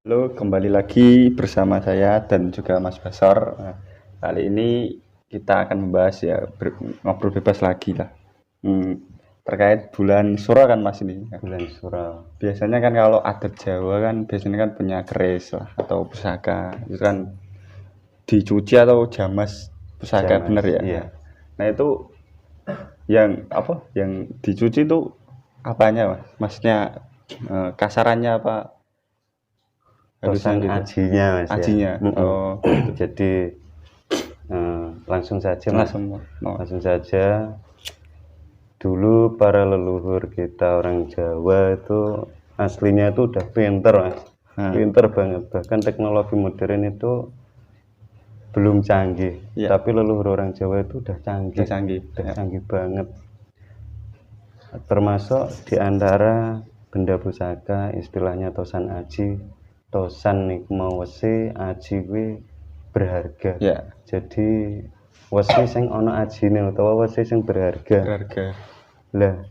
Halo, kembali lagi bersama saya dan juga Mas Basor. Nah, kali ini kita akan membahas ya ngobrol bebas lagi lah. Hmm, terkait bulan Suro kan Mas ini. Bulan Suro. Biasanya kan kalau adat Jawa kan biasanya kan punya keris lah atau pusaka. Itu kan dicuci atau jamas pusaka Jamas, bener ya. iya. Nah, itu yang apa? Yang dicuci itu apanya Mas? Maksudnya kasarannya apa? Halusan Tosan gitu. ajinya Mas ya. Ajinya. Oh, gitu. Jadi langsung saja Mas. Langsung mau. Langsung saja. Dulu para leluhur kita orang Jawa itu aslinya itu udah pinter Mas. Pinter banget. Bahkan teknologi modern itu belum canggih. Iya. Tapi leluhur orang Jawa itu udah canggih. Udah canggih. Udah canggih banget. Termasuk di antara benda pusaka istilahnya tosan aji. Tosan niku mau wesi, aji kuwi berharga. Ya, Jadi wesi sing ana ajine utawa wesi sing berharga. berharga. Lah,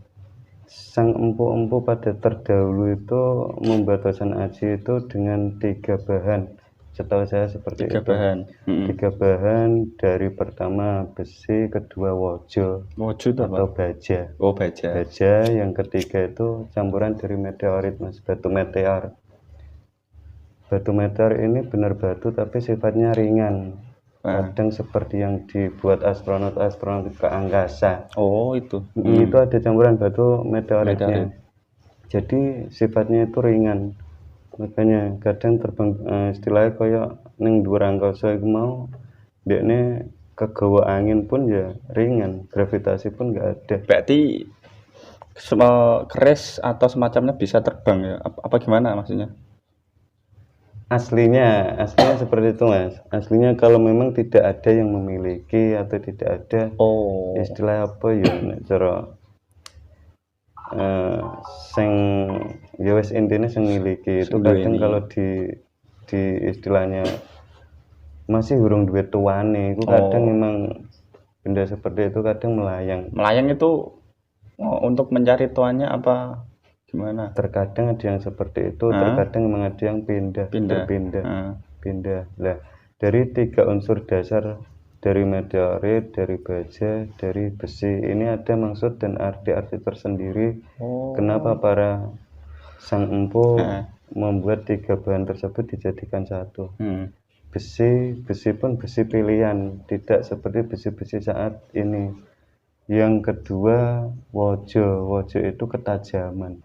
sang empu-empu pada terdahulu itu membuat tosan aji itu dengan 3 bahan. Setahu saya seperti 3 itu. bahan. 3 bahan dari pertama besi, kedua wojo Wujud atau apa? baja. Oh, baja. Baja yang ketiga itu campuran dari meteorit Mas, batu meteor. Batu meteor ini benar batu tapi sifatnya ringan. Kadang seperti yang dibuat astronot-astronot ke angkasa. Oh, itu. Itu ada campuran batu meteoritnya. Meteorit. Jadi sifatnya itu ringan. Makanya kadang terbang istilahnya kayak ning dhuwur angkasa iku mau dekne kegawa angin pun ya ringan, gravitasi pun nggak ada. Berarti keris atau semacamnya bisa terbang ya? Apa gimana maksudnya? Aslinya seperti itu Mas. Aslinya kalau memang tidak ada yang memiliki atau tidak ada istilah apa ya nek cara sing ya wis intine sing miliki itu kadang kalau di istilahnya masih urung duwe tuane itu kadang memang benda seperti itu kadang melayang. Melayang itu untuk mencari tuannya apa gimana? Terkadang ada yang seperti itu, terkadang memang ada yang berpindah. Lah, dari 3 unsur dasar dari meteorit, dari baja, dari besi ini ada maksud dan arti-arti tersendiri. Kenapa para sang empu membuat 3 bahan tersebut dijadikan satu. Besi pun besi pilihan, tidak seperti besi-besi saat ini. Yang kedua, wojo itu ketajaman.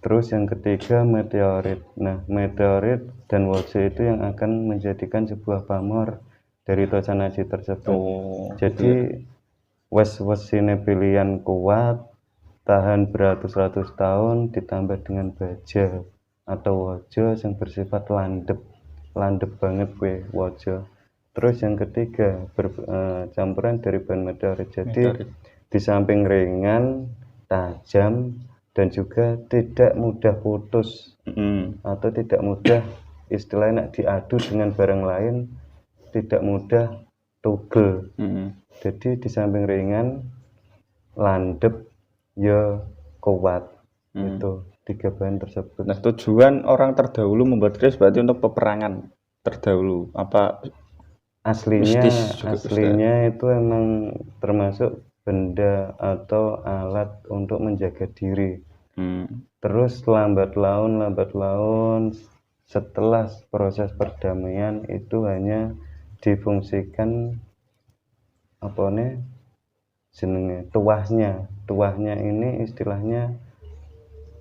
Terus yang ketiga meteorit. Nah, meteorit dan wojo itu yang akan menjadikan sebuah pamor dari tosan aji tersebut. Jadi wes-wesine pilihan kuat, tahan beratus-ratus tahun ditambah dengan baja atau wojo yang bersifat landep banget kue wojo. Terus yang ketiga campuran dari bahan meteorit. Jadi di samping ringan, tajam dan juga tidak mudah putus atau tidak mudah istilahnya diadu dengan barang lain, tidak mudah tugel. Jadi di samping ringan, landep, ya kuat. Itu 3 bahan tersebut. Nah, tujuan orang terdahulu membuat keris berarti untuk peperangan terdahulu. Apa aslinya itu emang termasuk benda atau alat untuk menjaga diri. Terus lambat laun setelah proses perdamaian itu hanya difungsikan apa nih jenenge tuahnya ini istilahnya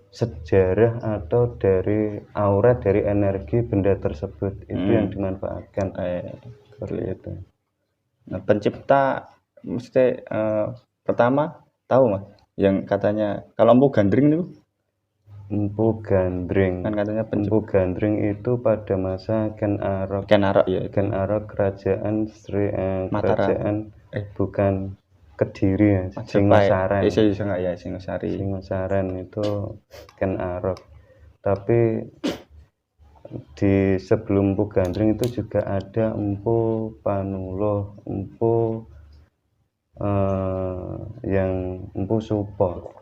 sejarah atau dari aura dari energi benda tersebut itu yang dimanfaatkan seperti itu. Nah, pencipta mesti pertama tahu Mas yang katanya kalau Empu Gandring itu Empu Gandring kan katanya Empu Gandring itu pada masa Ken Arok ya. Ken Arok kerajaan kerajaan bukan Kediri ya, Singosaran. Singosaran itu Ken Arok. Tapi di sebelum Empu Gandring itu juga ada Empu Panuloh, Empu yang Empu Supo.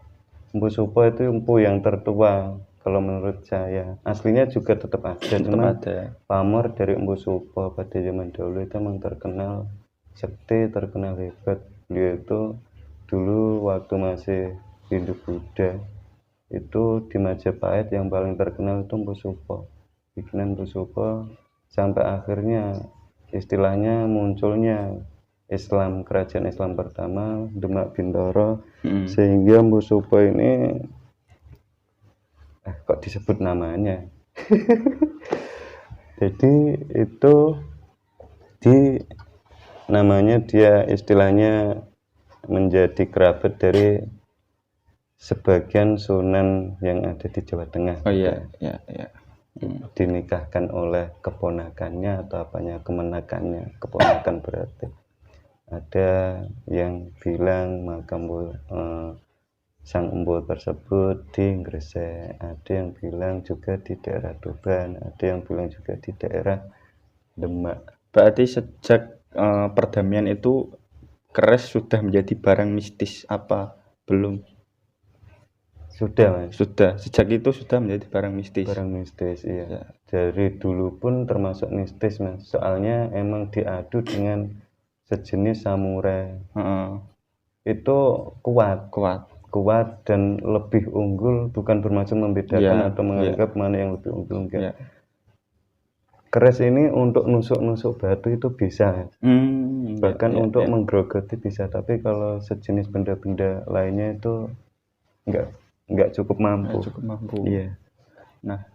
Empu Supo itu empu yang tertua kalau menurut saya. Aslinya juga tetap ada, cuma pamor dari Empu Supo pada zaman dahulu itu memang terkenal sekti, terkenal hebat. Beliau itu dulu waktu masih Hindu Buddha itu di Majapahit yang paling terkenal itu Empu Supo, bikinan Empu Supo, sampai akhirnya istilahnya munculnya Islam, kerajaan Islam pertama Demak Bintoro, sehingga Empu Supo ini kok disebut namanya. Jadi itu namanya dia istilahnya menjadi kerabat dari sebagian sunan yang ada di Jawa Tengah. Oh iya. Dinikahkan oleh keponakannya atau apanya, keponakan berarti. Ada yang bilang makam Sang Empu tersebut di Gresik, ada yang bilang juga di daerah Tuban, ada yang bilang juga di daerah Demak. Berarti sejak perdamaian itu keris sudah menjadi barang mistis apa belum? Sudah, Mas. Sudah. Sejak itu sudah menjadi barang mistis. Barang mistis, iya. Ya. Dari dulu pun termasuk mistis, Mas. Soalnya emang diadu dengan sejenis samurai. Itu kuat dan lebih unggul, bukan bermaksud membedakan atau menganggap mana yang lebih unggul, enggak. Keris ini untuk nusuk-nusuk batu itu bisa, bahkan untuk menggerogoti bisa, tapi kalau sejenis benda-benda lainnya itu enggak cukup mampu. Iya. Nah,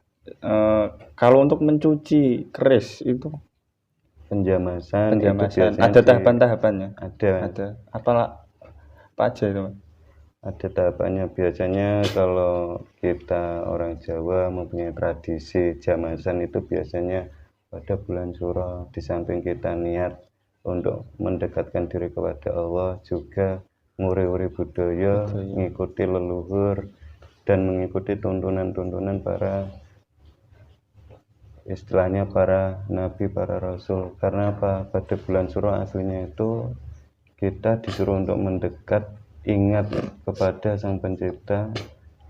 kalau untuk mencuci keris itu penjamasan itu ada tahapan-tahapannya. Ada. Apa aja itu? Ada tahapannya. Biasanya kalau kita orang Jawa mempunyai tradisi jamasan itu biasanya pada bulan Suro, di samping kita niat untuk mendekatkan diri kepada Allah, juga nguri-uri budaya, mengikuti leluhur dan mengikuti tuntunan-tuntunan para istilahnya para nabi, para rasul. Karena apa? Pada bulan Suro aslinya itu kita disuruh untuk mendekat, ingat kepada Sang Pencipta,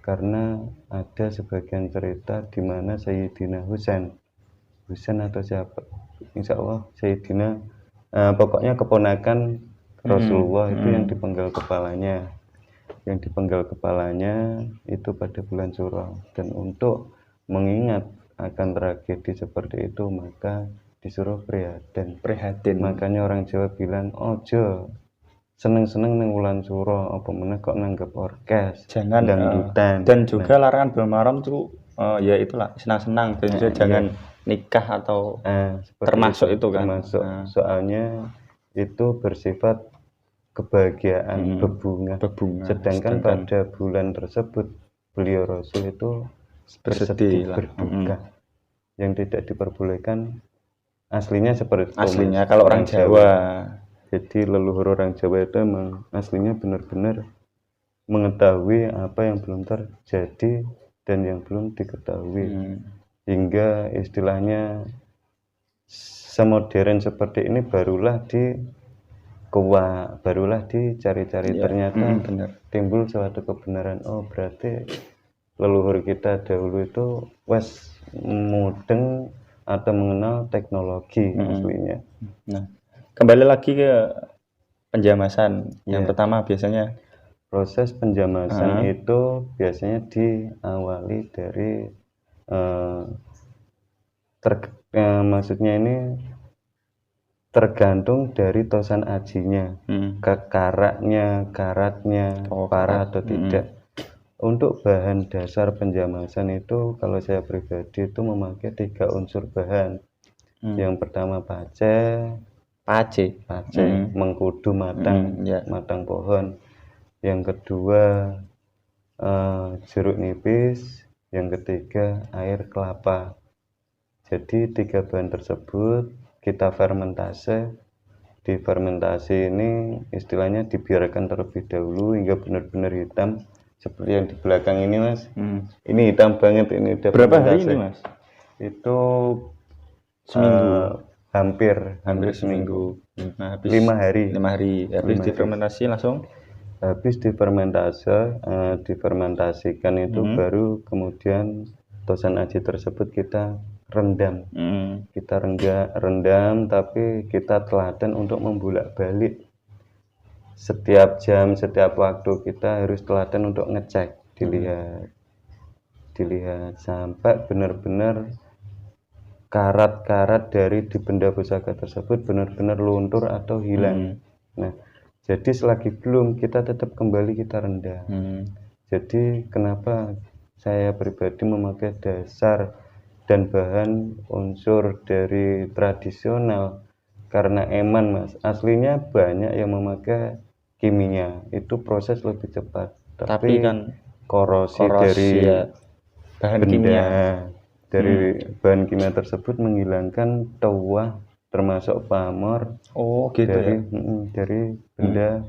karena ada sebagian cerita di mana Sayyidina Husain atau siapa, insya Allah Sayyidina, pokoknya keponakan Rasulullah itu yang dipenggal kepalanya itu pada bulan Suro. Dan untuk mengingat akan tragedi seperti itu maka disuruh prihatin. Makanya orang Jawa bilang ojo seneng-seneng nang wulan Suro, apa meneh kok nanggep orkes, jangan dangdutan. Dan juga larangan belum tuh ya itulah senang-senang, dan juga jangan nikah atau termasuk itu kan. Soalnya itu bersifat kebahagiaan, bebunga. Sedangkan pada bulan tersebut beliau Rasul itu bersedih, berduka. Yang tidak diperbolehkan aslinya seperti itu. Kalau orang Jawa. Jadi leluhur orang Jawa itu emang aslinya benar-benar mengetahui apa yang belum terjadi dan yang belum diketahui. Hingga istilahnya semodern seperti ini barulah dicari-cari. Ternyata timbul suatu kebenaran. Oh, berarti leluhur kita dahulu itu mudeng atau mengenal teknologi aslinya. Nah, kembali lagi ke penjamasan. Yang pertama biasanya proses penjamasan itu biasanya diawali dari maksudnya ini tergantung dari tosan ajinya, karatnya parah atau tidak. Untuk bahan dasar penjamasan itu kalau saya pribadi itu memakai 3 unsur bahan. Yang pertama pace, mengkudu matang pohon. Yang kedua jeruk nipis. Yang ketiga air kelapa. Jadi 3 bahan tersebut kita fermentasi. Di fermentasi ini istilahnya dibiarkan terlebih dahulu hingga benar-benar hitam seperti yang di belakang ini, Mas. Ini hitam banget ini. Berapa hari ini, Mas? Itu seminggu. Hampir seminggu. Nah, habis 5 hari. Habis difermentasi langsung habis difermentasikan itu baru kemudian tosan aji tersebut kita rendam. Kita rendam, tapi kita telaten untuk membolak-balik setiap jam, setiap waktu kita harus telaten untuk ngecek, dilihat sampai benar-benar karat-karat dari di benda pusaka tersebut benar-benar luntur atau hilang. Nah, jadi selagi belum, kita tetap kembali kita rendam. Jadi kenapa saya pribadi memakai dasar dan bahan unsur dari tradisional, karena eman Mas, aslinya banyak yang memakai kimia, itu proses lebih cepat, tapi kan korosi dari bahan benda kimia. Dari bahan kimia tersebut menghilangkan tuah termasuk pamor dari benda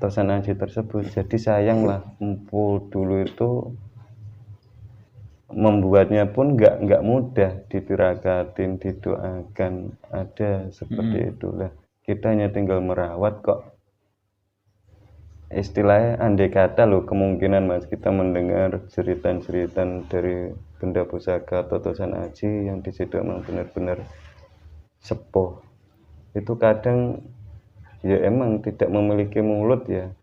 tosan aji tersebut. Jadi sayang lah, empu dulu itu membuatnya pun nggak mudah, ditirakatin, didoakan, ada seperti itulah. Kita hanya tinggal merawat kok. Istilahnya andai kata loh, kemungkinan Mas kita mendengar cerita-cerita dari benda pusaka atau tosan aji yang di situ memang benar-benar sepuh. Itu kadang ya emang tidak memiliki mulut ya,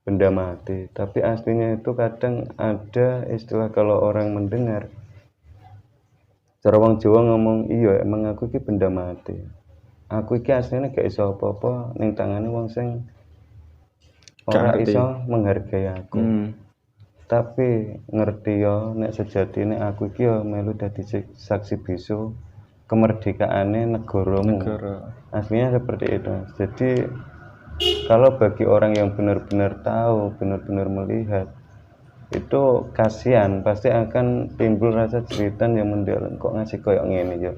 benda mati, tapi aslinya itu kadang ada istilah kalau orang mendengar, cara wong Jawa ngomong, iya emang aku iki benda mati, aku iki aslinya gak iso apa-apa ning tangane wong sing ora iso menghargai aku. Tapi ngerti ya nek sejatine aku iki ya melu dadi saksi bisu kemerdekaane negaramu. Aslinya seperti itu. Jadi kalau bagi orang yang benar-benar tahu, benar-benar melihat, itu kasihan, pasti akan timbul rasa jeritan yang mendalam, kok ngasih koyok ngene ya.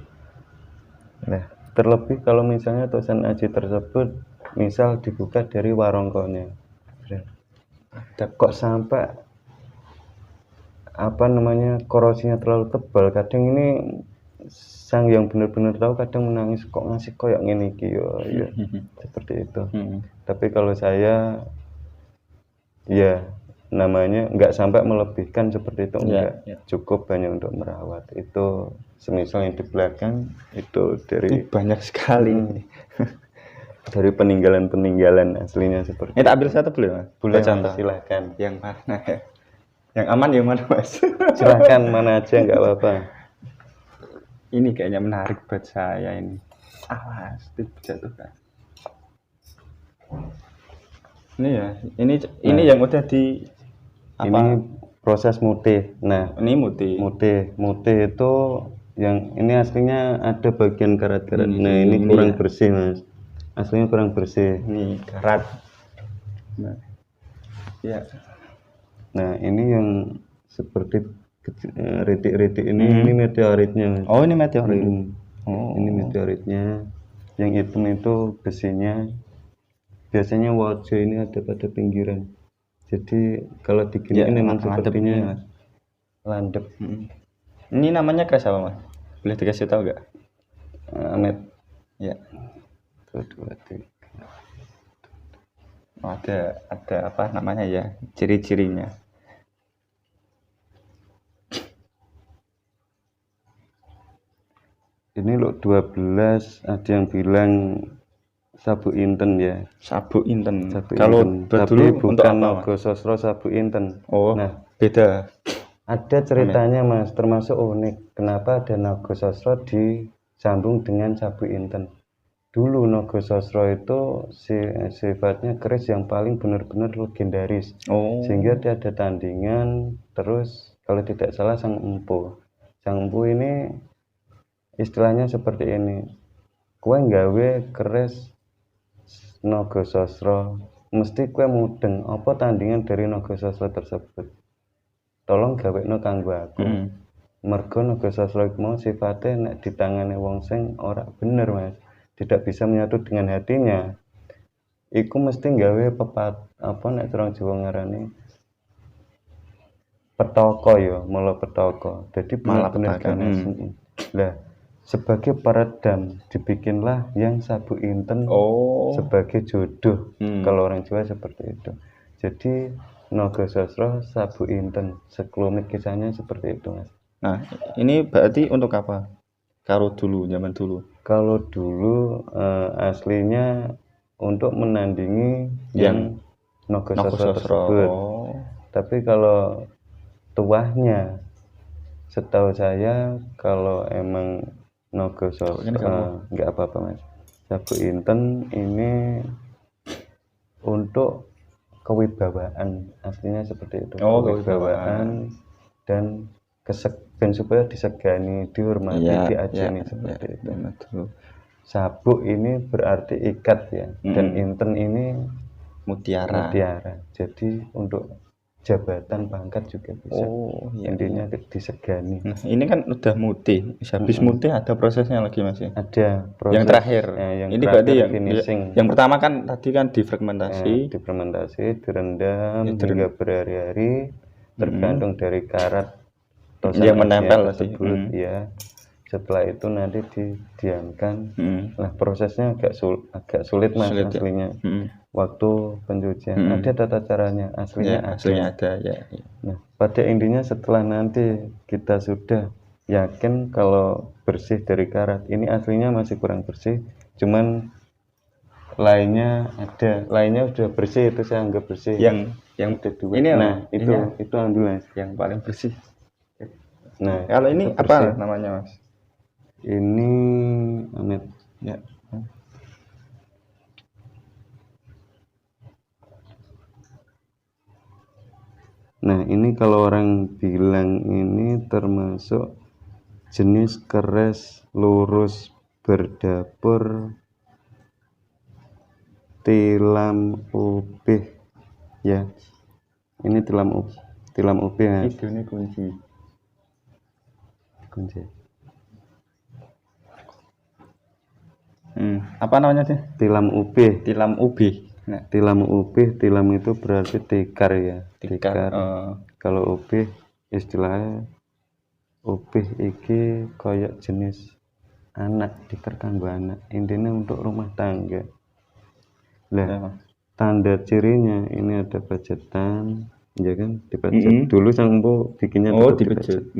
Nah, terlebih kalau misalnya tosan aji tersebut misal dibuka dari warongkonya, kok sampai korosinya terlalu tebal, kadang ini sang yang benar-benar tahu kadang menangis, kok ngasih koyok ngene iki ya seperti itu. Tapi kalau saya ya namanya nggak sampai melebihkan seperti itu, enggak, cukup hanya untuk merawat. Itu semisal yang di belakang itu dari banyak sekali dari peninggalan aslinya seperti itu. Ambil satu boleh? Boleh, silakan. Yang mana ya? Yang aman yang mana Mas? Silakan, mana aja nggak apa-apa. Ini kayaknya menarik buat saya ini. Awas, jatuh kan. Ini ya, ini yang udah di apa? Ini proses mutih. Nah, ini mutih itu yang ini aslinya ada bagian karat-karat. Nah, ini kurang bersih Mas. Aslinya kurang bersih. Ini karat. Nah, ya. Nah, ini yang seperti ritik-ritik ini meteoritnya Mas. Oh, ini meteorit. Ini meteoritnya. Yang hitam itu besinya. Biasanya wajo ini ada pada pinggiran. Jadi kalau diginiin memang sepertinya landep. Ini namanya kas apa Mas? Boleh dikasih tahu nggak? Amet. Ya. 2, 3. Ada apa namanya ya? Ciri-cirinya. Ini loh 12, ada yang bilang sabu inten ya. Sabu inten. Kalau tapi bukan Naga Sasra sabu inten. Oh, nah, beda. Ada ceritanya Mas, termasuk unik. Kenapa ada Naga Sasra disambung dengan sabu inten? Dulu Naga Sasra itu sifatnya keris yang paling benar-benar legendaris. Sehingga dia ada tandingan, terus kalau tidak salah sang empu. Sang empu ini istilahnya seperti ini. Kue nggawe keris Naga Sasra, mesti kue mudeng apa tandingan dari Naga Sasra tersebut. Tolong gawekno kanggo aku. Mergo Naga Sasra iku mau sifate nek di tangane wong sing ora bener Mas, tidak bisa menyatu dengan hatinya. Iku mesti nggawe nek orang Jawa ngarani petaka ya, malah petaka. Jadi benar-benar lah sebagai peredam dibikinlah yang sabu inten sebagai jodoh. Kalau orang Jawa seperti itu. Jadi Nogasasra Sabu Inten, sekelumit kisahnya seperti itu, Mas. Nah, ini berarti untuk apa? Kalau dulu, zaman dulu. Kalau dulu aslinya untuk menandingi yang Nogasasra tersebut. Oh. Tapi kalau tuahnya, setahu saya kalau emang Nogasasra nggak apa-apa, Mas. Sabu Inten ini untuk kewibawaan, aslinya seperti itu. Oh, kewibawaan dan ben supaya disegani, dihormati, diajeni seperti itu. Betul. Sabuk ini berarti ikat ya, dan inten ini mutiara. Jadi untuk jabatan pangkat juga bisa. Intinya disegani. Nah, ini kan udah mutih. Habis mutih ada prosesnya lagi, Mas. Ada proses. Yang terakhir. Yang ini terakhir berarti finishing. Yang pertama kan tadi kan difermentasi. Difermentasi, direndam hingga berhari-hari, tergantung dari karat yang menempel tersebut ya. Setelah itu nanti didiamkan. Nah, prosesnya agak sulit, Mas, aslinya. Waktu pencucian ada tata caranya, aslinya ada ya. Nah, pada intinya setelah nanti kita sudah yakin kalau bersih dari karat, ini aslinya masih kurang bersih, cuman lainnya udah bersih, itu saya anggap bersih. Yang kedua ini itu alhamdulillah yang paling bersih. Nah, kalau ini apa namanya, Mas? Ini Amet ya. Nah, ini kalau orang bilang ini termasuk jenis keris lurus berdapur tilam ubih ya. Ini tilam ubih ya. Ini kunci. Apa namanya sih? Tilam ubih. Nah, tilam ubih, tilam itu berarti tikar ya. Tikar. Kalau ubih istilahnya ubih iki koyok jenis anak, tikar kanggo anak. Intinya untuk rumah tangga. Lah, tanda cirinya ini ada pajetan, ya kan? Dipajet. Dulu sang empu bikinnya dipajet.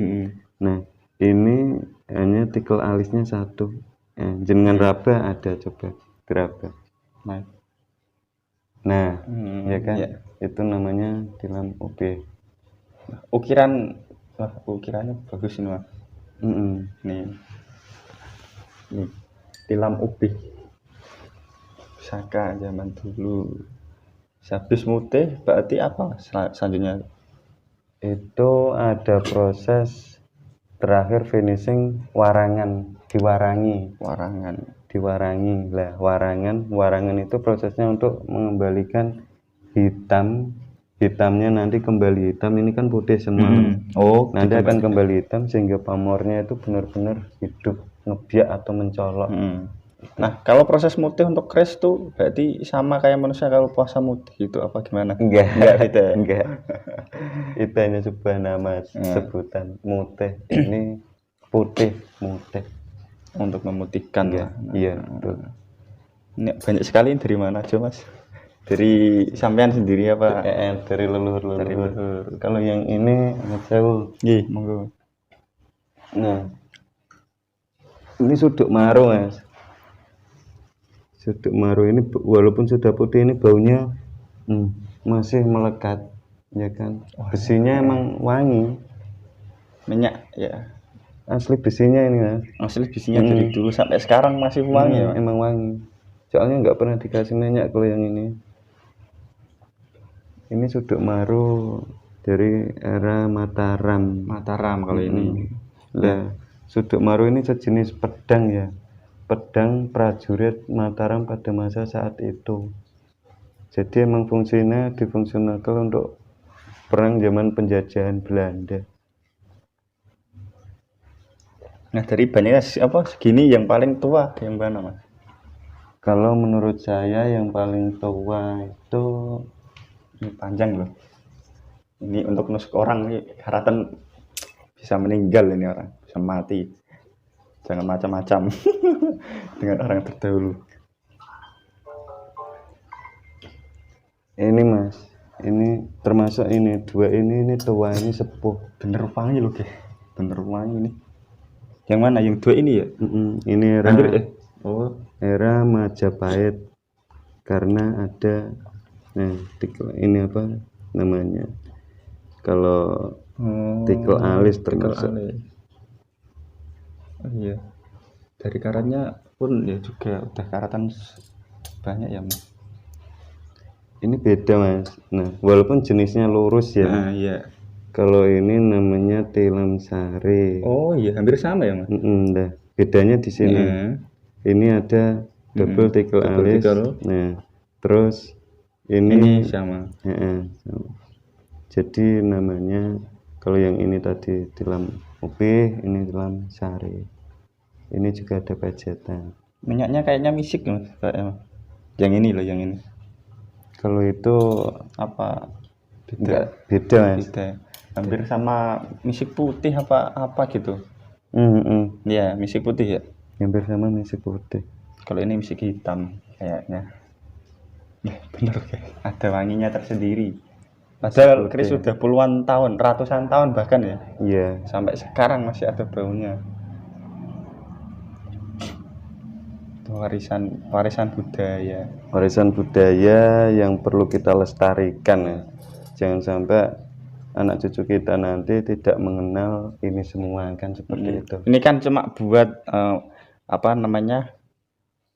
Nah, ini hanya tikel alisnya satu. Jenengan raba ada, coba diraba. Nah, ya kan? Ya. Itu namanya tilam ubih. Ukirannya bagus ini, Mas. Nih, tilam ubih Saka zaman dulu. Habis mutih berarti apa selanjutnya? Itu ada proses terakhir finishing diwarangi. Lah, warangan itu prosesnya untuk mengembalikan hitamnya nanti kembali hitam. Ini kan putih semalam. Nanti akan kembali hitam sehingga pamornya itu benar-benar hidup, ngebiak atau mencolok. Nah, kalau proses mutih untuk keris tuh berarti sama kayak manusia kalau puasa mutih itu apa gimana? Enggak. Itu hanya sebuah nama sebutan mutih. Ini putih mutih untuk memutihkan lah. Iya, betul. Ini banyak sekali dari mana aja, Mas? Dari sampean sendiri apa? Dari leluhur. Kalau yang ini saya monggo. Nah, ini suduk maru, Mas. Suduk maru ini walaupun sudah putih, ini baunya masih melekat, ya kan? Besinya emang wangi, minyak ya. Asli besinya ini, Mas. Asli besinya dari dulu sampai sekarang masih wangi ya. Emang wangi. Soalnya nggak pernah dikasih minyak kalau yang ini. Ini suduk maru dari era Mataram kalau ini. Nah, suduk maru ini sejenis pedang ya. Pedang prajurit Mataram pada masa saat itu. Jadi emang fungsinya difungsionalkan untuk perang zaman penjajahan Belanda. Nah, dari banyak segini yang paling tua yang mana, Mas? Kalau menurut saya yang paling tua itu ini panjang loh. Ini untuk nusuk orang ini haratan bisa meninggal, ini orang bisa mati. Jangan macam-macam dengan orang terdahulu. Ini, Mas, Ini termasuk ini dua ini tua, ini sepuh. Bener wangi loh guys, bener wangi ini. Yang mana? Yang dua ini ya? Ini era Oh, era Majapahit, karena ada tikel ini apa namanya, kalau tikel alis termasuk. Oh iya, dari karatnya pun ya juga udah karatan banyak ya mas. Ini beda mas. Nah walaupun jenisnya lurus ya. Nah iya. Kalau ini namanya tilam sari. Oh iya, hampir sama ya mas. Nah bedanya di sini. Ini ada double tikel alis. Nah terus ini sama. Sama. Jadi namanya kalau yang ini tadi tilam upih, ini tilam sari. Ini juga ada pajetan. Minyaknya kayaknya misik mas, kayak yang ini loh, yang ini. Kalau itu apa? Beda mas. Beda. Hampir sama misik putih apa gitu. Iya, misik putih ya. Hampir sama misik putih. Kalau ini misik hitam kayaknya. Ya bener kayak ada wanginya tersendiri. Padahal Chris sudah puluhan tahun, ratusan tahun bahkan ya. Iya. Sampai sekarang masih ada baunya. Warisan budaya. Warisan budaya yang perlu kita lestarikan ya. Jangan sampai anak cucu kita nanti tidak mengenal ini semua kan seperti itu. Ini kan cuma buat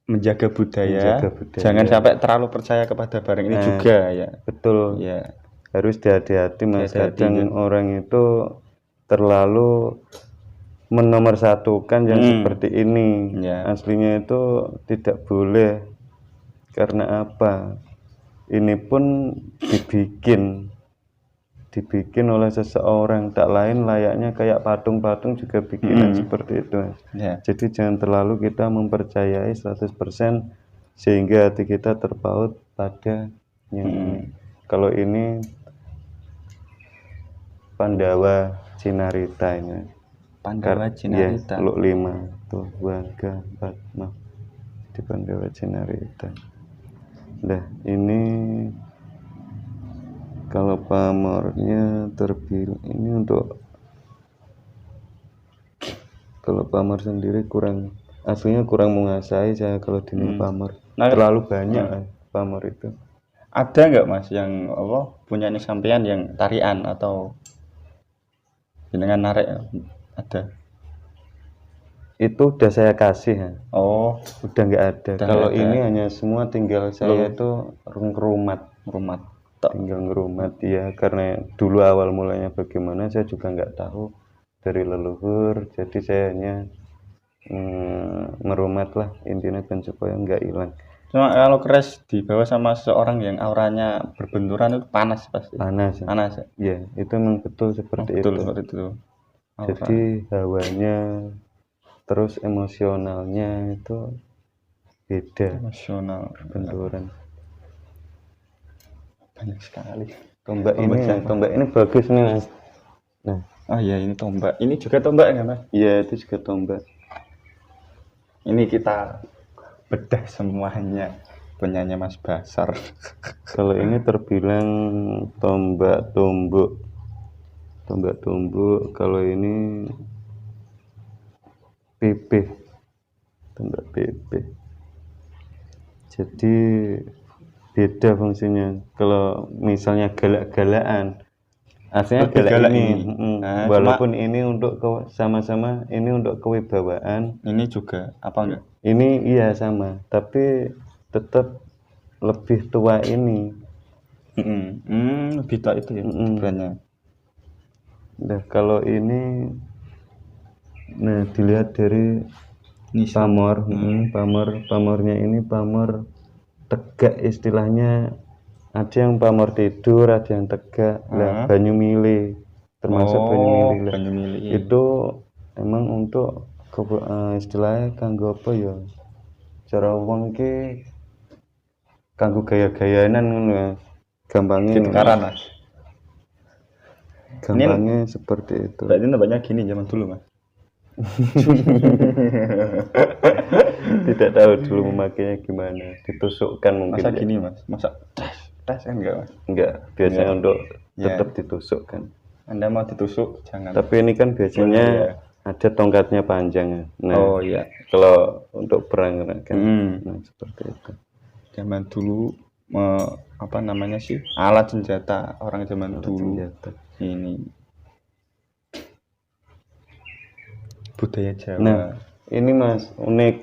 menjaga budaya. Jangan sampai terlalu percaya kepada barang ini juga ya. Betul. Ya. Harus hati-hati mas. Kadang orang itu terlalu menomorsatukan yang seperti ini. Aslinya itu tidak boleh. Karena apa? Ini pun dibikin oleh seseorang, tak lain layaknya kayak patung-patung juga bikinan seperti itu. Jadi jangan terlalu kita mempercayai 100% sehingga hati kita terpaut pada yang ini. Kalau ini Pandawa Cinarita ini. Pandawa Cinarita. Ya, Luk 5 tuh Waga 4 maaf. Di Pandawa Cinarita. Nah, ini kalau pamornya terpilih ini untuk kalau pamor sendiri aslinya kurang menguasai saya kalau di pamor. Terlalu banyak pamor itu. Ada nggak mas yang punya ini sampean yang tarian atau dengan narik ada? Itu udah saya kasih ya. Oh, udah nggak ada. Kalau ini hanya semua tinggal saya itu ngerumat. Tinggal ngerumat ya, karena dulu awal mulanya bagaimana saya juga nggak tahu dari leluhur. Jadi saya hanya merumat lah intinya kan supaya nggak hilang. Cuma kalau keras dibawa sama seseorang yang auranya berbenturan itu panas pasti. Panas ya. Ya itu memang betul seperti itu. Seperti itu. Jadi hawanya terus emosionalnya itu beda. Emosional benturan banyak sekali. Tombak ini bagus nih mas. Nah, oh iya ini tombak. Ini juga tombak ya mas? Iya itu juga tombak. Ini kita bedah semuanya punyanya Mas Basar. Kalau ini terbilang tombak tumbuk. Kalau ini pipih, tombak pipih. Jadi beda fungsinya. Kalau misalnya galak-galakan, aslinya galak ini. Walaupun ini untuk sama-sama ini untuk kewibawaan. Ini juga apa enggak? Ini iya sama, tapi tetap lebih tua ini. Lebih tua itu ya banyak. Nah kalau ini, nah dilihat dari pamor, pamornya ini pamor tegak istilahnya. Ada yang pamor tidur, ada yang tegak. Lah banyu mili, termasuk banyu mili. Itu emang untuk istilahnya kanggo apa ya? Cara wong ki kanggo gaya-gayanan ngono ya. Gampangnya tukaran Mas. Gampangnya seperti itu. Berarti namanya gini zaman dulu Mas. Tidak tahu dulu memakainya gimana, ditusukkan mungkin. Masa gini Mas, masa tes kan enggak, Mas? Enggak, biasanya untuk Ya. tetap ditusuk kan. Anda mau ditusuk jangan. Tapi ini kan biasanya ada tongkatnya panjang. Nah, Oh iya. kalau untuk perang kan, nah seperti itu. Zaman dulu apa namanya sih, alat senjata orang zaman dulu. Ini budaya Jawa. Nah, ini Mas unik.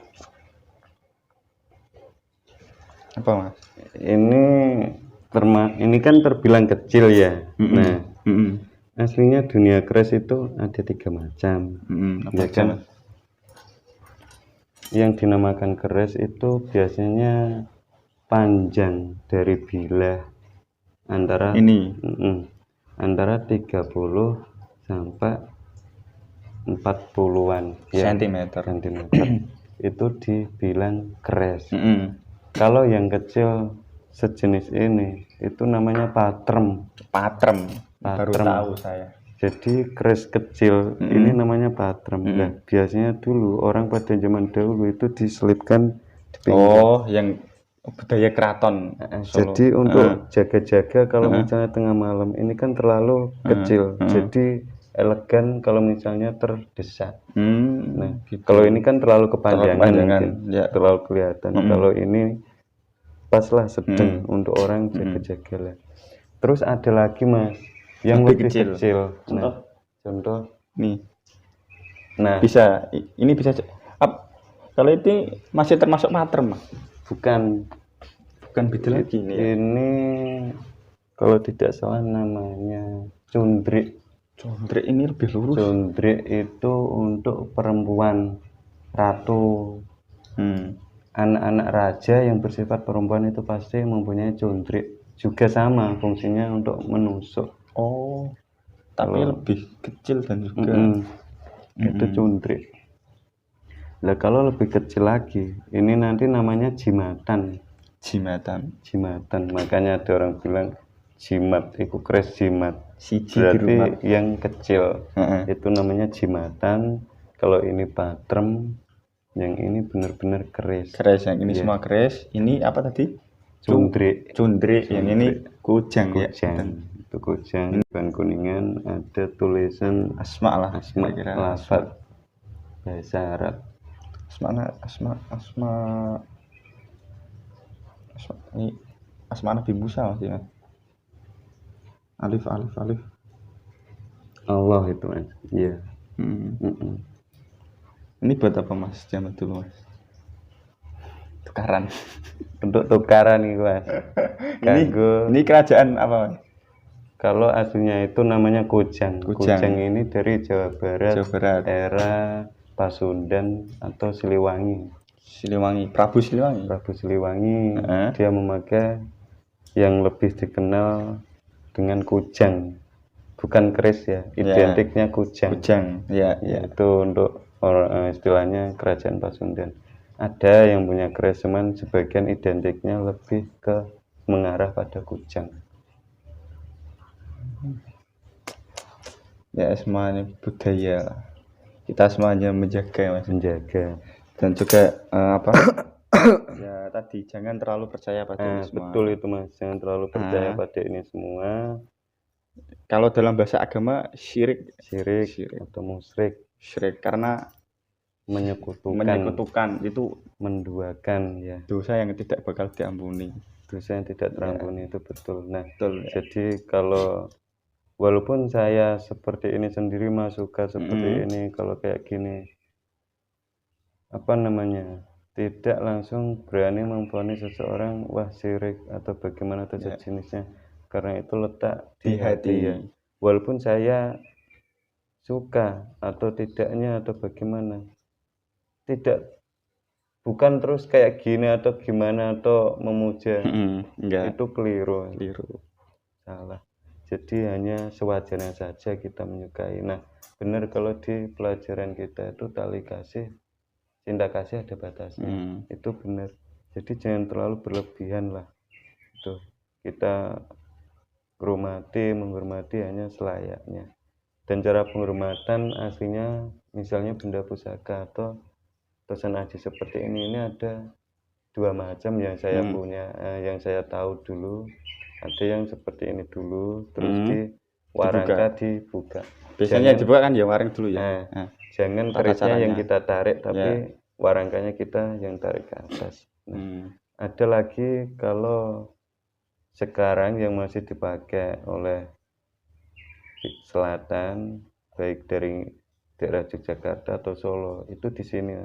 Apa Mas? Ini kan terbilang kecil ya. Nah, aslinya dunia keris itu ada 3 macam. Apa ya kan? Yang dinamakan keris itu biasanya panjang dari bilah antara antara 30 sampai 40-an sentimeter. Itu dibilang keris. Kalau yang kecil sejenis ini itu namanya patrem. Baru tahu saya. Jadi keris kecil ini namanya patrem. Nah, biasanya dulu orang pada zaman dahulu itu diselipkan di pinggir. Oh, yang budaya keraton Solo. Jadi untuk jaga-jaga kalau misalnya tengah malam ini kan terlalu kecil. Jadi elegan kalau misalnya terdesak. Nah, gitu. Kalau ini kan terlalu kepanjangan ya. Terlalu kelihatan. Kalau ini paslah sedang untuk orang jaga-jaga lah. Terus ada lagi Mas yang lebih kecil. Contoh nih. Nah, ini bisa kalau itu masih termasuk patrem, Mas? Bukan beda lagi ini. Ini kalau tidak salah namanya cundrik. Cundrik ini lebih lurus. Cundrik itu untuk perempuan ratu. Anak-anak raja yang bersifat perempuan itu pasti mempunyai cundrik. Juga sama fungsinya untuk menusuk. Oh, tapi lebih kecil dan juga itu cundrik. Nah, kalau lebih kecil lagi, ini nanti namanya jimatan. Makanya ada orang bilang jimat, itu keris jimat. Berarti yang kecil itu namanya jimatan. Kalau ini patrem, yang ini benar-benar keris. Yang ini semua keris. Ini apa tadi? Cundrik. Yang ini kujang. Itu kujang. Bukan kuningan. Ada tulisan asma lafaz bahasa Arab. Asma ini asma Nabi Musa Mas ya. Alif. Allah itu Mas. Iya. Ini buat apa Mas zaman dulu Mas? Tukaran. Untuk tukaran nih Mas. Ini kerajaan apa Mas? Kalau aslinya itu namanya Kujang. Kujang ini dari Jawa Barat. Era Pasundan atau Siliwangi. Prabu Siliwangi. Dia memakai yang lebih dikenal dengan kujang, bukan keris ya. Identiknya kujang. Ya. Itu untuk istilahnya kerajaan Pasundan. Ada yang punya keris, cuman sebagian identiknya lebih ke mengarah pada kujang. Ya, semuanya budaya. Kita semuanya menjaga dan juga ya tadi jangan terlalu percaya pada ini semua. Betul itu Mas, jangan terlalu percaya pada ini semua. Kalau dalam bahasa agama syirik atau musyrik karena menyekutukan itu menduakan ya, dosa yang tidak bakal diampuni, itu betul. Nah, jadi kalau walaupun saya seperti ini sendiri Mas, suka seperti ini, kalau kayak gini tidak langsung berani memvonis seseorang wah syirik atau bagaimana atau sejenisnya, karena itu letak di hati ya. Walaupun saya suka atau tidaknya atau bagaimana, bukan terus kayak gini atau gimana atau memuja, itu keliru, salah. Jadi hanya sewajarnya saja kita menyukai. Nah, benar kalau di pelajaran kita itu tali kasih, cinta kasih ada batasnya. Itu benar. Jadi jangan terlalu berlebihan lah. Itu kita menghormati hanya selayaknya. Dan cara penghormatan aslinya misalnya benda pusaka atau senaji seperti ini ada 2 macam yang saya punya, yang saya tahu dulu. Ada yang seperti ini dulu, terus di warangka dibuka. Biasanya dibuka kan ya waring dulu ya. Jangan kerisnya yang kita tarik, tapi warangkanya kita yang tarik ke atas. Ada lagi kalau sekarang yang masih dipakai oleh selatan, baik dari daerah Yogyakarta atau Solo, itu di sini.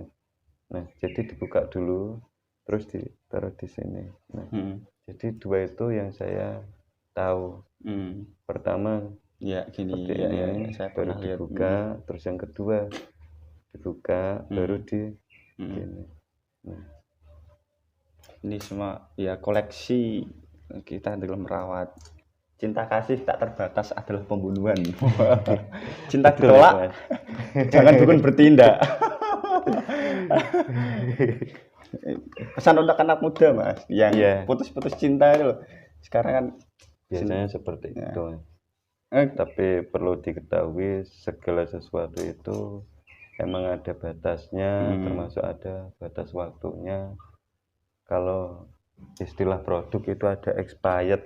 Nah, jadi dibuka dulu, terus ditaruh di sini. Nah, jadi dua itu yang saya tahu. Pertama, gini ini saya baru dibuka, terus yang kedua dibuka, baru di gini. Nah, ini semua ya koleksi kita dalam merawat. Cinta kasih tak terbatas adalah pembunuhan. Cinta ditolak, jangan dukun bertindak. Pesan untuk anak muda Mas, yang putus-putus cinta itu sekarang kan biasanya seperti itu. Tapi perlu diketahui segala sesuatu itu emang ada batasnya, termasuk ada batas waktunya. Kalau istilah produk itu ada expired,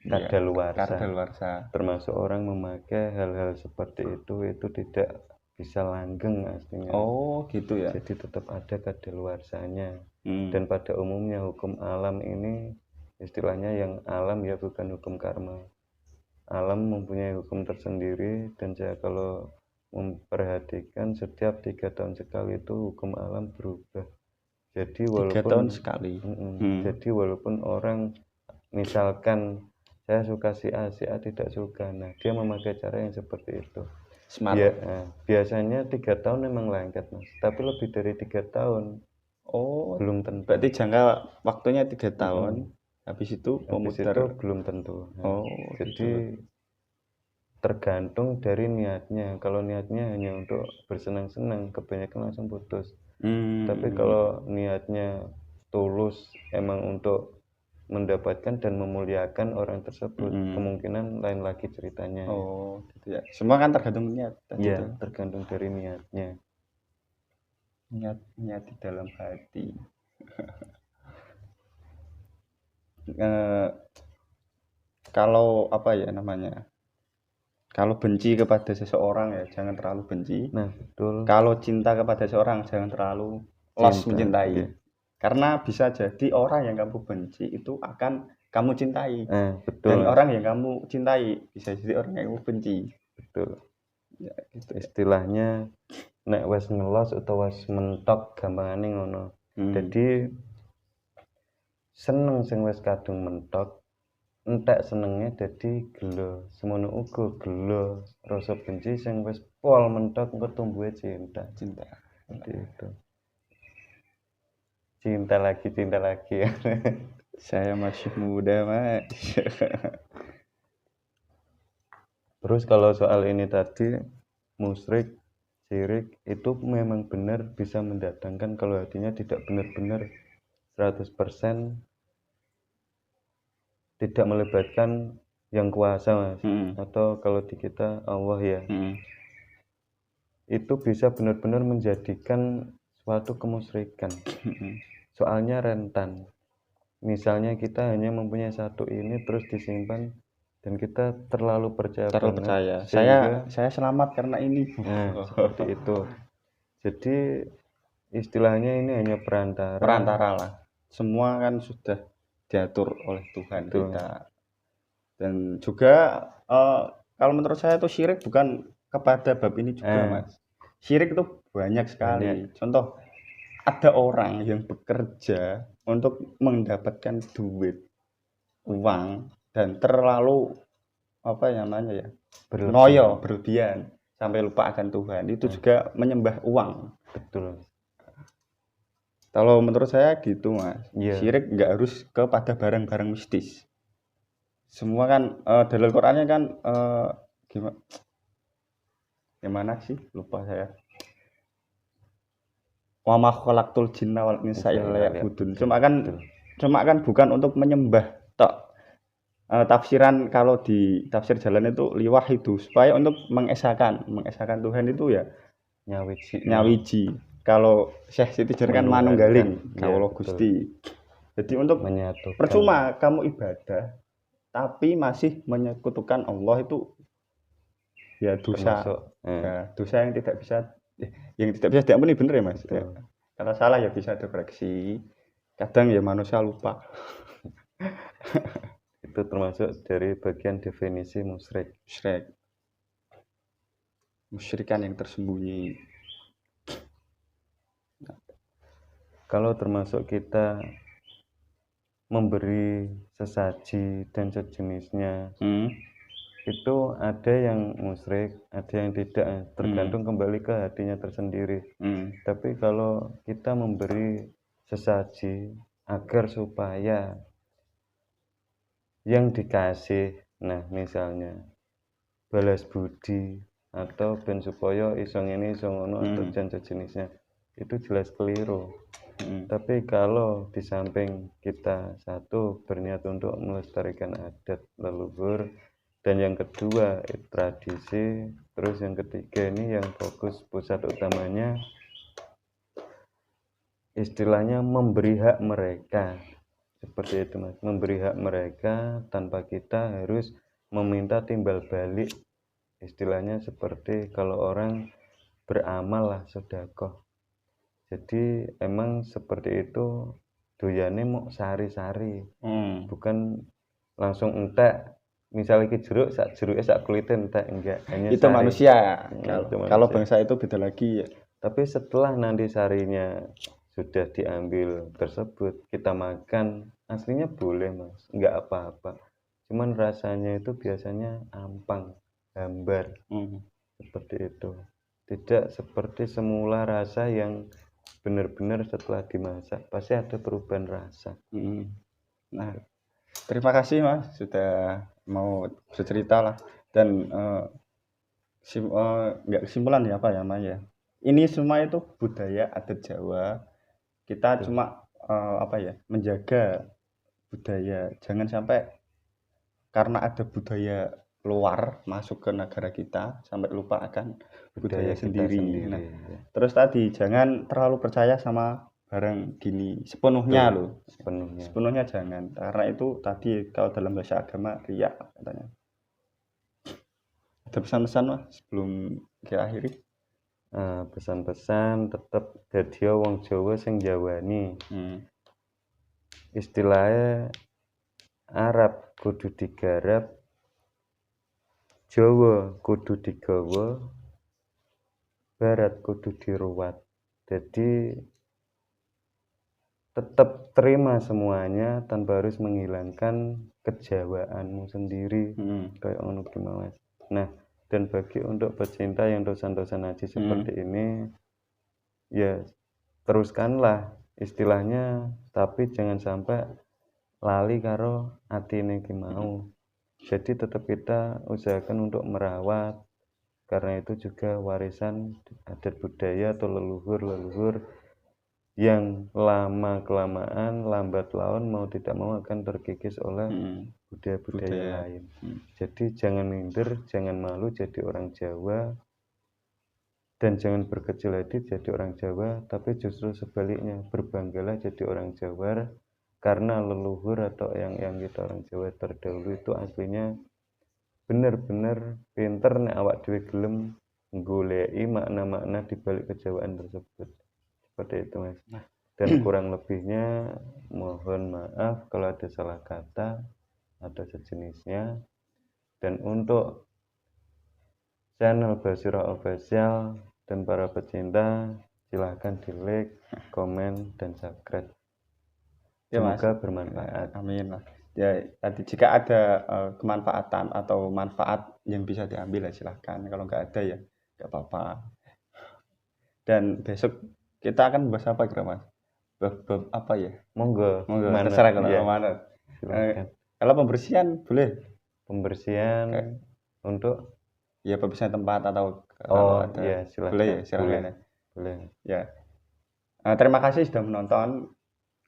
kadaluarsa. Termasuk orang memakai hal-hal seperti itu tidak bisa langgeng aslinya. Oh gitu ya. Jadi tetap ada kadaluarsanya. Dan pada umumnya hukum alam ini istilahnya yang alam ya, bukan hukum karma. Alam mempunyai hukum tersendiri, dan saya kalau memperhatikan setiap 3 tahun sekali itu hukum alam berubah. Jadi walaupun 3 tahun sekali. Jadi walaupun orang misalkan saya suka si A tidak suka, nah dia memakai cara yang seperti itu. Biasanya 3 tahun memang lengket Mas, tapi lebih dari 3 tahun belum tentu. Berarti jangka waktunya 3 tahun. Habis itu itu belum tentu. Jadi tergantung dari niatnya. Kalau niatnya hanya untuk bersenang-senang, kebanyakan langsung putus. Tapi kalau niatnya tulus emang untuk mendapatkan dan memuliakan orang tersebut, kemungkinan lain lagi ceritanya. Gitu ya. Semua kan tergantung niat. Iya, tergantung dari niatnya. Niat di dalam hati. Kalau apa ya namanya? Kalau benci kepada seseorang ya jangan terlalu benci. Nah, betul. Kalau cinta kepada seseorang jangan terlalu los mencintai. Karena bisa jadi orang yang kamu benci itu akan kamu cintai. Betul. Dan orang yang kamu cintai bisa jadi orang yang kamu benci. Betul. Ya, gitu. Istilahnya nek wes ngelos atau wes mentok gampangane ngono. Jadi seneng sing wes kadung mentok, entek senengnya dadi gelo. Semono uga gelo rasa benci sing wes pol mentok engko tumbuhe cinta. Seperti itu. Cinta lagi. Saya masih muda Mas. Terus kalau soal ini tadi musyrik, syirik itu memang benar bisa mendatangkan kalau hatinya tidak benar-benar 100% tidak melibatkan yang kuasa Mas. Atau kalau di kita Allah ya. Itu bisa benar-benar menjadikan suatu kemusyrikan. Soalnya rentan. Misalnya kita hanya mempunyai satu ini terus disimpan dan kita terlalu percaya. Saya selamat karena ini. Seperti itu. Jadi istilahnya ini hanya perantara lah. Semua kan sudah diatur oleh Tuhan kita. Dan juga kalau menurut saya itu syirik bukan kepada bab ini juga Mas. Syirik itu banyak sekali. Contoh, ada orang yang bekerja untuk mendapatkan duit, uang, dan terlalu berlebihan sampai lupa akan Tuhan. Itu juga menyembah uang. Betul. Kalau menurut saya gitu Mas. Syirik nggak harus kepada barang-barang mistis. Semua kan dalil Qur'annya kan gimana sih? Lupa saya. Wa ma khalaqtul jinna wal insa illa liya'budun. Cuma kan bukan untuk menyembah tok. Tafsiran kalau di tafsir jalan itu liwah itu supaya untuk mengesahkan Tuhan itu ya nyawiji. Kalau Syekh Siti Jenar kan manunggaling, kawula Gusti. Jadi untuk menyatukan. Percuma kamu ibadah tapi masih menyekutukan Allah itu ya dosa. Dosa yang tidak bisa diampuni, bener ya Mas? Ya. Kalau salah ya bisa dikoreksi. Kadang ya manusia lupa. Itu termasuk dari bagian definisi musyrik. Musyrikan yang tersembunyi. Kalau termasuk kita memberi sesaji dan sejenisnya, itu ada yang musyrik, ada yang tidak, tergantung kembali ke hatinya tersendiri. Tapi kalau kita memberi sesaji agar supaya yang dikasih, nah misalnya balas budi atau ben supaya iso ngene iso ngono atau dan sejenisnya, itu jelas keliru. Tapi kalau di samping kita satu berniat untuk melestarikan adat leluhur, dan yang kedua tradisi, terus yang ketiga ini yang fokus pusat utamanya istilahnya memberi hak mereka, seperti itu Mas, memberi hak mereka tanpa kita harus meminta timbal balik, istilahnya seperti kalau orang beramal lah sedekah. Jadi emang seperti itu doyane mau sari-sari, bukan langsung entek. Misalnya ke jeruk, sak kulitnya entek, enggak, hanya itu sari. Manusia. Kalau Manusia. bangsa itu beda lagi ya. Tapi setelah nanti sarinya sudah diambil tersebut, kita makan, aslinya boleh Mas, enggak apa-apa. Cuman rasanya itu biasanya ampang, hambar, seperti itu. Tidak seperti semula rasa yang benar-benar setelah dimasak pasti ada perubahan rasa. Nah, terima kasih Mas sudah mau bercerita lah, dan nggak kesimpulan ya apa ya Mas ya. Ini semua itu budaya adat Jawa. Kita cuma menjaga budaya, jangan sampai karena ada budaya luar masuk ke negara kita sampai lupa akan budaya sendiri. Nah, terus tadi jangan terlalu percaya sama barang gini sepenuhnya loh. Sepenuhnya jangan, karena itu tadi kalau dalam bahasa agama riya katanya. Ada pesan-pesan Mas sebelum kita akhiri? Pesan-pesan tetap dadi wong Jawa sing jawani. Istilahnya Arab kudu digarap, Jawa kudu digawa, Barat kudu diruwat. Jadi tetap terima semuanya tanpa harus menghilangkan kejawaanmu sendiri, kayak ngono ki Mas. Nah, dan bagi untuk pecinta yang dosan-dosan haji seperti ini, ya teruskanlah istilahnya, tapi jangan sampai lali karo atine ki mau. Jadi tetap kita usahakan untuk merawat, karena itu juga warisan adat budaya atau leluhur yang lama kelamaan lambat laun mau tidak mau akan terkikis oleh budaya-budaya lain. Jadi jangan minder, jangan malu jadi orang Jawa, dan jangan berkecil hati jadi orang Jawa, tapi justru sebaliknya berbanggalah jadi orang Jawa, karena leluhur atau yang kita orang Jawa terdahulu itu aslinya benar-benar pinter nek awak dhewe gelem nggoleki makna-makna di balik kejawaan tersebut. Seperti itu Mas. Dan kurang lebihnya mohon maaf kalau ada salah kata atau sejenisnya. Dan untuk channel Basira Official dan para pecinta, silahkan di like, komen, dan subscribe. Semoga bermanfaat. Amin lah. Ya, tadi jika ada kemanfaatan atau manfaat yang bisa diambil ya silahkan. Kalau nggak ada ya nggak apa-apa. Dan besok kita akan bahas apa kira Mas? Bab apa ya? Monggo. Terserah kalau mana. Kalau pembersihan boleh. Pembersihan untuk ya pembersihan tempat atau ada. Ya, silakan. Boleh ya, silakan. Boleh. Ya. Terima kasih sudah menonton.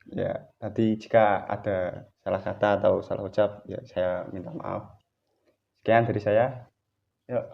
Ya, tadi jika ada salah kata atau salah ucap ya saya minta maaf. Sekian dari saya. Yuk.